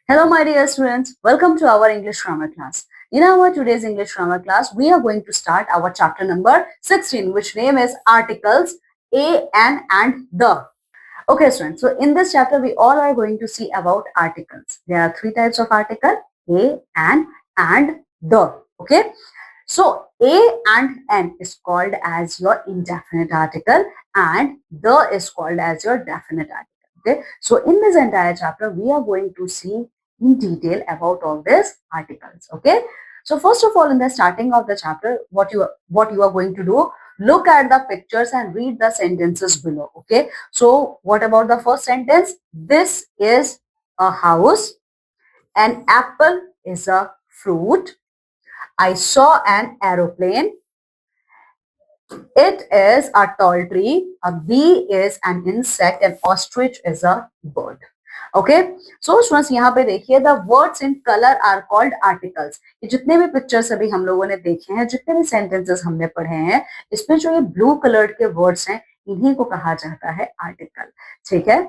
Hello, my dear students. Welcome to our English grammar class. In our today's English grammar class, we are going to start our chapter number 16, which name is articles a, and the. Okay, students. So in this chapter, we all are going to see about articles. There are three types of article: a, and the. Okay. So a and an is called as your indefinite article, and the is called as your definite article. Okay. So in this entire chapter, we are going to see in detail about all these articles. Okay. So first of all, in the starting of the chapter, what you are going to do, look at the pictures and read the sentences below. Okay. So what about the first sentence? This is a house. An apple is a fruit. I saw an aeroplane. It is a tall tree. A bee is an insect. An ostrich is a bird. Okay so students यहाँ पे देखिए the words in colour are called articles. ये जितने भी pictures अभी हम लोगों ने देखे हैं, जितने भी सेंटेंसेस हमने पढ़े हैं, इसमें जो ये ब्लू कलर के वर्ड्स हैं, इन्हीं को कहा जाता है आर्टिकल। ठीक है,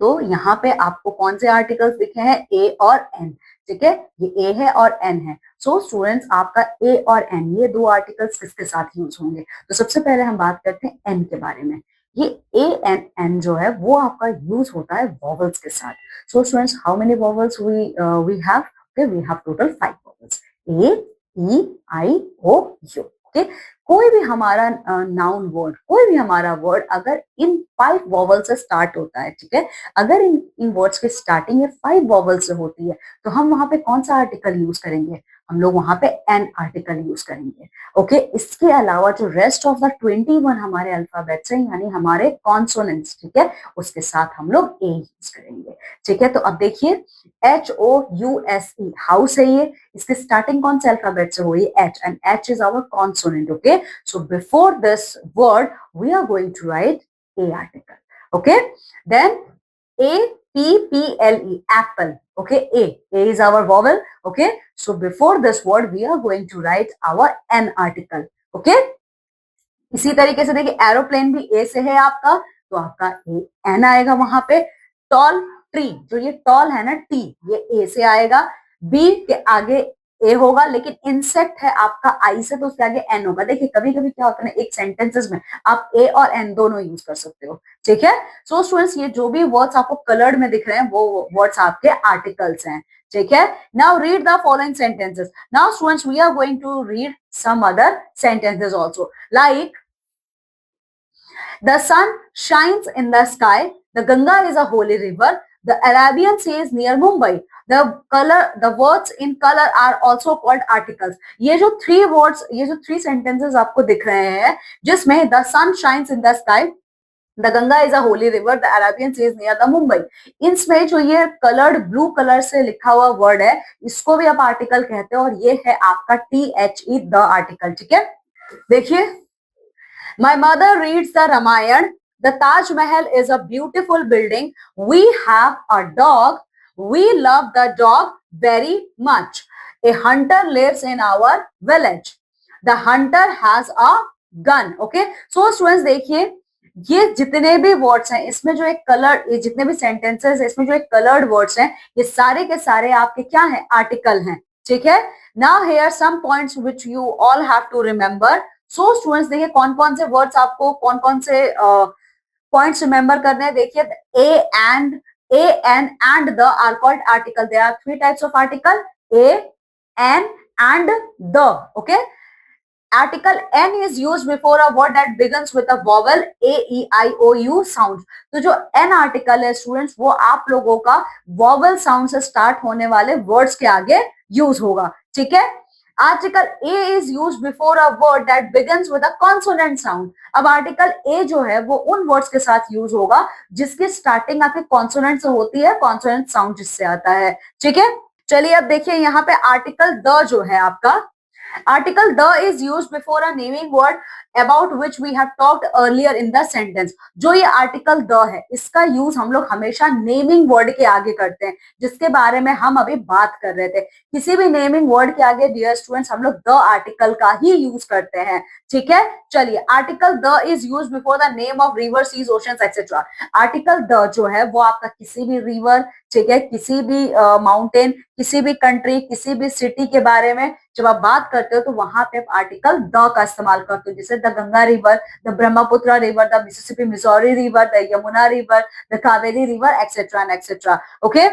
तो यहाँ पे आपको कौन से आर्टिकल्स दिखे हैं? ए और एन। ठीक है, ये ए है और एन है। सो स्टूडेंट्स, आपका ए और एन ये दो आर्टिकल्स किसके साथ यूज होंगे? तो सबसे पहले हम बात करते हैं एन के बारे में। ये ए एन एन जो है वो आपका यूज होता है वॉवल्स के साथ। So students, how many vowels we have? Okay, we have total 5 vowels, A, E, I, O, U. Okay, कोई भी हमारा नाउन वर्ड, कोई भी हमारा वर्ड अगर इन 5 वॉवल से स्टार्ट होता है, ठीक है, अगर इन वर्ड्स के स्टार्टिंग ये 5 वॉवल से होती है, तो हम वहां पे कौन सा आर्टिकल यूज करेंगे? हम लोग वहां पे एन आर्टिकल यूज करेंगे। ओके, इसके अलावा जो रेस्ट ऑफ द 21 हमारे अल्फाबेट्स हैं, यानी हमारे कॉन्सोनेंट्स, ठीक है, उसके साथ हम लोग ए यूज करेंगे। ठीक है, तो अब देखिए HOUSE हाउस है ये, इसके स्टार्टिंग कौन से अल्फाबेट से हुई? H, and H is our consonant. Okay, so before this word we are going to write a article. Okay, then APPLE apple. Okay, A is our vowel. Okay, so before this word we are going to write our N article. Okay, इसी तरीके से देखिए aeroplane भी ए से है आपका, तो आपका ए एन आएगा वहां पे। टॉल ट्री, जो ये टॉल है ना टी, ये ए से आएगा। बी के आगे ए होगा, लेकिन इंसेक्ट है आपका आई से, तो उसके आगे एन होगा। देखिए कभी कभी क्या होता है ना, एक सेंटेंसेस में आप ए और एन दोनों यूज कर सकते हो। ठीक है, सो स्टूडेंट्स, ये जो भी वर्ड्स आपको कलर्ड में दिख रहे हैं वो वर्ड्स आपके आर्टिकल्स हैं। ठीक है, now read the following sentences. Now students, we are going to read some other sentences also, like the sun shines in the sky. The Ganga is a holy river. The Arabian Sea is near Mumbai. The words in color are also called articles. ये जो 3 words, ये जो 3 sentences आपको दिख रहे हैं, जिसमें the sun shines in the sky, the Ganga is a holy river, the Arabian Sea is near the Mumbai. इसमें जो ये colored blue color से लिखा हुआ word है, इसको भी आप article कहते हैं, और ये है आपका THE, the article। ठीक है, देखिए, My mother reads the Ramayana. The Taj Mahal is a beautiful building. We have a dog. We love the dog very much. A hunter lives in our village. The hunter has a gun. Okay. So students, देखिए, ये जितने भी words हैं, इसमें जो एक colour, ये जितने भी सेंटेंसेस है, इसमें जो एक कलर्ड वर्ड्स हैं, ये सारे के सारे आपके क्या हैं? आर्टिकल हैं। ठीक है, now here some points which you all have to remember. So students, देखिए कौन कौन से वर्ड्स आपको कौन कौन से पॉइंट्स रिमेंबर करने हैं। देखिए, a an and the are called article. There are 3 types of article, a, an and the. Okay, Article N is used before a word that begins with a vowel A, E, I, O, U sound. तो जो N article है students, वो आप लोगों का vowel sound से start होने वाले words के आगे use होगा। ठीक है, Article A is used before a word that begins with a consonant sound. अब Article A जो है वो उन words के साथ use होगा जिसकी starting आपके consonant से होती है, consonant sound जिससे आता है। ठीक है, चलिए अब देखिए यहाँ पे Article the जो है आपका, Article the is used before a naming word about which we have talked earlier in the sentence. जो ये article the है, इसका यूज हम लोग हमेशा नेमिंग वर्ड के आगे करते हैं, जिसके बारे में हम अभी बात कर रहे थे। किसी भी नेमिंग वर्ड के आगे डियर स्टूडेंट्स हम लोग द आर्टिकल का ही यूज करते हैं। ठीक है, चलिए, article the is use before the name of river, seas, oceans etcetera. Article the जो है वो आपका किसी भी रिवर, ठीक है, किसी भी माउंटेन, किसी भी कंट्री, किसी भी सिटी के बारे में जब आप बात करते हो तो वहां पे आप आर्टिकल द का इस्तेमाल करते हो, जैसे the Ganga river, the Brahmaputra river, the Mississippi Missouri river, the Yamuna river, the Kaveri river, etcetera and etcetera. Okay,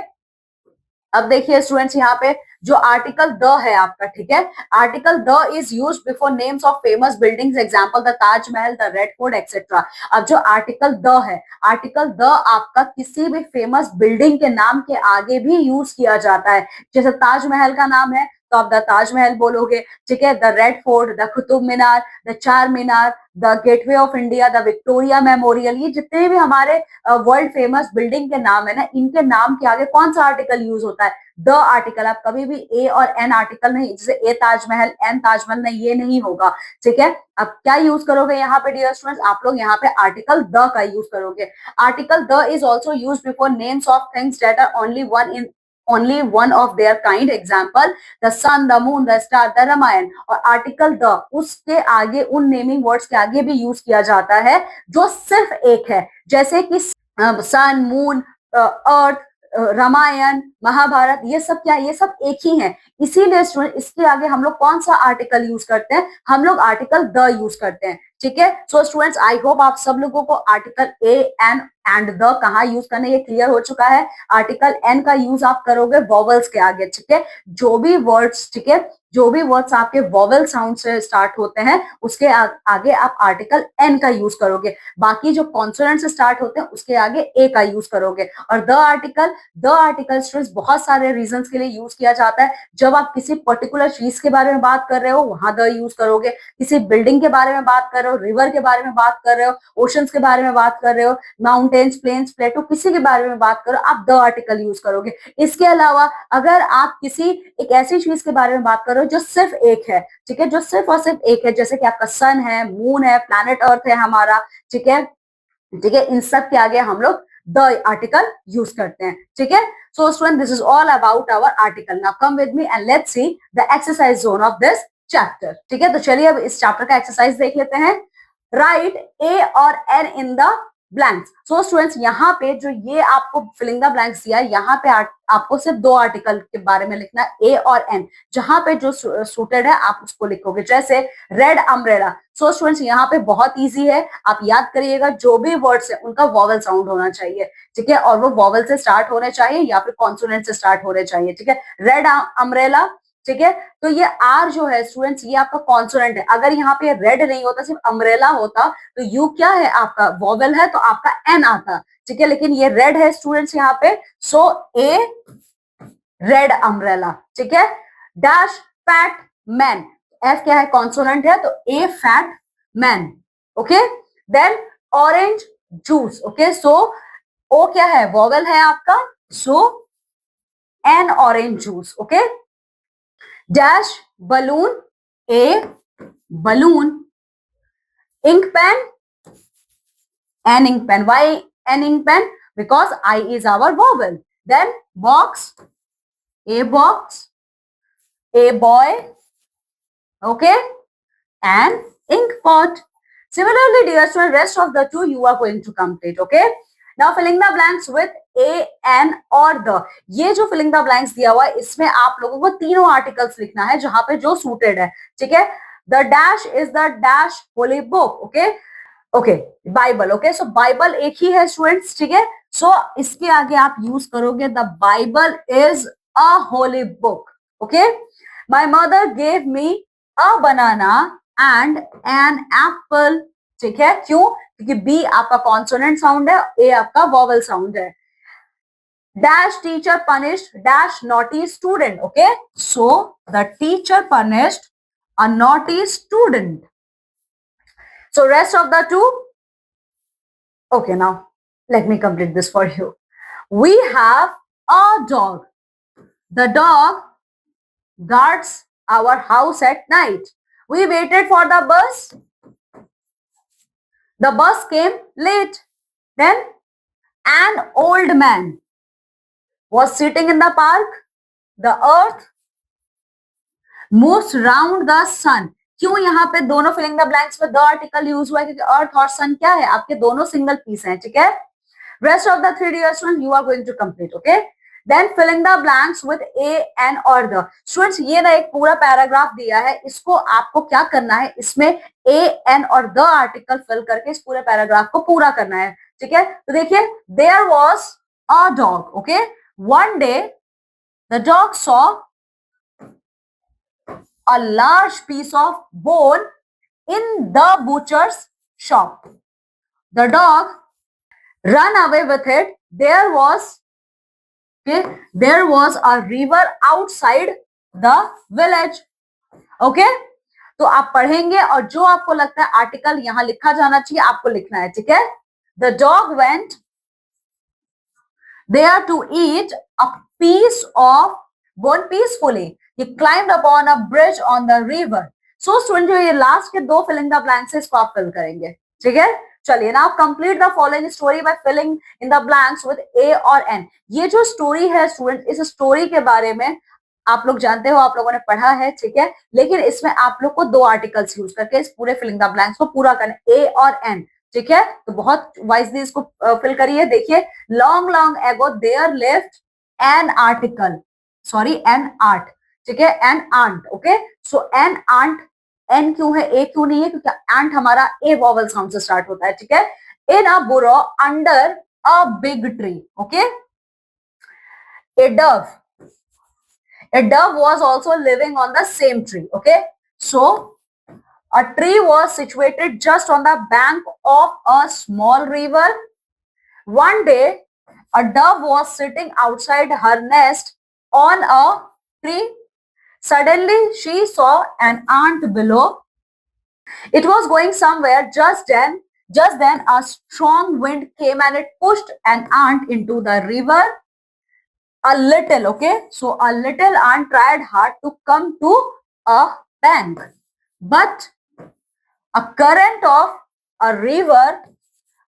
अब देखिए स्टूडेंट्स यहाँ पे जो आर्टिकल द है आपका, ठीक है, article the is use before names of famous buildings, example the Taj Mahal, the Red fort, etcetera. अब जो आर्टिकल द है, आर्टिकल द आपका किसी भी फेमस बिल्डिंग के नाम के आगे भी यूज किया जाता है, जैसे ताजमहल का नाम है तो आप द ताजमहल बोलोगे, ठीक है, the Red Fort, the Qutub Minar, the Char Minar, the Gateway of India, the Victoria Memorial, ये जितने भी हमारे वर्ल्ड फेमस बिल्डिंग के नाम है ना, इनके नाम के आगे कौन सा आर्टिकल यूज होता है? The article. आप कभी भी ए और एन आर्टिकल नहीं, जैसे ए ताजमहल एन ताजमहल नहीं, ये नहीं होगा, ठीक है। अब क्या यूज करोगे यहाँ पे डियर स्टूडेंट्स, आप लोग यहाँ पे आर्टिकल द का यूज करोगे। Article the is also use before names of things that are only one of their kind, example the sun, the moon, the star, the Ramayan। और आर्टिकल द उसके आगे उन नेमिंग वर्ड्स के आगे भी use किया जाता है जो सिर्फ एक है, जैसे कि सन, मून, अर्थ, रामायण, महाभारत, ये सब क्या है, ये सब एक ही है। इसीलिए स्टूडेंट इसके आगे हम लोग कौन सा आर्टिकल यूज करते हैं, हम लोग आर्टिकल द यूज करते हैं, ठीक है। सो स्टूडेंट्स आई होप आप सब लोगों को article a an and the कहाँ यूज करना ये क्लियर हो चुका है। आर्टिकल एन का यूज आप करोगे वॉवल्स के आगे, ठीक है, जो भी वर्ड्स, ठीक है, जो भी वर्ड्स आपके वॉवल साउंड से स्टार्ट होते हैं उसके आगे आप आर्टिकल एन का यूज करोगे। बाकी जो कॉन्सोनेंट से स्टार्ट होते हैं उसके आगे ए का यूज करोगे। और द आर्टिकल स्टूडेंट्स बहुत सारे रीजंस के लिए यूज किया जाता है। जब आप किसी पर्टिकुलर चीज के बारे में बात कर रहे हो वहां द यूज करोगे, किसी बिल्डिंग के बारे में बात कर रहे हो, रिवर के बारे में बात कर रहे हो, ओशंस के बारे में बात कर रहे हो, माउंटेन्स, प्लेन्स, प्लेटो, किसी के बारे में बात करो, आप द आर्टिकल यूज करोगे। इसके अलावा अगर आप किसी एक ऐसी चीज के बारे में बात करो जो सिर्फ एक है, ठीक है, जो सिर्फ और सिर्फ एक है, जैसे कि आपका सन है, मून है, प्लैनेट अर्थ है हमारा, ठीक है, ठीक है, इन सब के आगे हम लोग द आर्टिकल यूज करते हैं, ठीक है। So student this is all about our article. Now come with me and let's see the exercise zone of this chapter, ठीक है। तो चलिए अब इस चैप्टर का एक्सरसाइज देख लेते हैं। राइट ए और an in the blanks. So students यहाँ पे जो ये आपको फिलिंग द ब्लैंक्स दिया है, यहाँ पे आपको सिर्फ दो आर्टिकल के बारे में लिखना है, ए और एन। जहां पे जो सूटेड है आप उसको लिखोगे, जैसे रेड अम्ब्रेला। सो स्टूडेंट्स यहाँ पे बहुत इजी है, आप याद करिएगा जो भी वर्ड्स है उनका वॉवल साउंड होना चाहिए, ठीक है, और वो वॉवल से स्टार्ट होने चाहिए या फिर कॉन्सोनेंट से स्टार्ट होने चाहिए, ठीक है। रेड अम्ब्रेला, ठीक है, तो ये आर जो है स्टूडेंट्स ये आपका कॉन्सोनेंट है। अगर यहाँ पे रेड नहीं होता, सिर्फ अम्ब्रेला होता, तो यू क्या है आपका वॉवेल है, तो आपका एन आता, ठीक है, लेकिन ये रेड है स्टूडेंट्स यहाँ पे, सो ए रेड अम्ब्रेला, ठीक है। डैश फैट मैन, एफ क्या है कॉन्सोनेंट है, तो a fat man, okay. Then orange juice, okay, so O क्या है वॉवेल है आपका, so an orange juice, okay. Dash balloon, a balloon, ink pen, an ink pen, why an ink pen, because I is our vowel. Then box, a box, a boy, okay, and ink pot. Similarly dear student, rest of the two you are going to complete, okay. Now filling the blanks with a, an और the, ये जो filling the blanks दिया हुआ है इसमें आप लोगों को तीनों आर्टिकल्स लिखना है जहां पे जो सूटेड है, ठीक है। The dash is the dash Holi book, okay, okay, Bible, okay, so Bible एक ही है स्टूडेंट्स, ठीक है। सो इसके आगे आप यूज करोगे the Bible is a holy book, okay. My mother gave me a banana and an apple, ठीक है, क्यों, क्योंकि बी आपका कॉन्सोनेंट साउंड है, ए आपका वॉवल साउंड है। Dash teacher punished dash naughty student, okay, so the teacher punished a naughty student. So rest of the two, okay, now let me complete this for you. We have a dog, the dog guards our house at night. We waited for the bus came late. Then an old man was sitting in the park. The earth moves round the sun. क्यों यहाँ पे दोनों filling the blanks में the article use हुआ है, क्योंकि अर्थ और सन क्या है आपके दोनों सिंगल पीस हैं, ठीक है। Rest of the three dear student you are going to complete, okay. Then filling the blanks with a an और द। स्टूडेंट्स ये ना एक पूरा पैराग्राफ दिया है, इसको आपको क्या करना है, इसमें ए एन और द आर्टिकल फिल करके इस पूरे पैराग्राफ को पूरा करना है, ठीक है। तो देखिए, there was a dog, okay, one day the dog saw a large piece of bone in the butcher's shop. The dog ran away with it. There was a river outside the village. Okay? तो आप पढ़ेंगे और जो आपको लगता है article यहां लिखा जाना चाहिए आपको लिखना है, ठीक है। The dog went there to eat a piece of bone peacefully. He climbed upon a bridge on the river. So student जो ये लास्ट के दो फिलिंग द ब्लैंक्स है इसको आप फिल करेंगे, ठीक है। चलिए ना, complete the following story by filling in the blanks with a और एन। ये जो स्टोरी है स्टूडेंट, इस स्टोरी के बारे में आप लोग जानते हो, आप लोगों ने पढ़ा है, ठीक है। लेकिन इसमें आप लोग को दो आर्टिकल्स यूज करके इस पूरे फिलिंग द ब्लैंक्स को पूरा करना, ए और एन, ठीक है। तो बहुत वाइजली इसको फिल करिए। देखिए, long long ago there lived an article, sorry an art, ठीक है, an ant, okay. So an ant, an क्यों है, ए क्यों नहीं है, क्योंकि एंट हमारा ए वॉवल साउंड से स्टार्ट होता है, ठीक है। In a burrow under a big tree, okay. A dove was also living on the same tree, okay. So a tree was situated just on the bank of a small river. One day a dove was sitting outside her nest on a tree. Suddenly she saw an ant below. It was going somewhere. Just then a strong wind came and it pushed an ant into the river. A little, okay, so a little ant tried hard to come to a bank, but a current of a river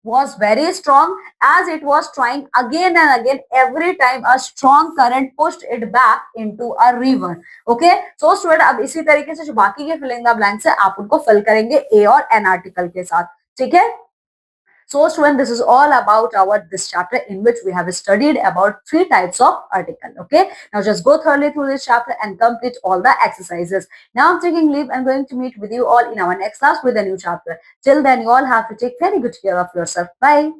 was very strong. As it was trying again and again, every time a strong current pushed it back into a river. Okay, so student अब इसी तरीके से जो बाकी के filling the blanks है आप उनको फिल करेंगे ए और एन आर्टिकल के साथ, ठीक है। So student, this is all about our this chapter in which we have studied about 3 types of article. Okay, now just go thoroughly through this chapter and complete all the exercises. Now I'm taking leave and going to meet with you all in our next class with a new chapter. Till then, you all have to take very good care of yourself. Bye.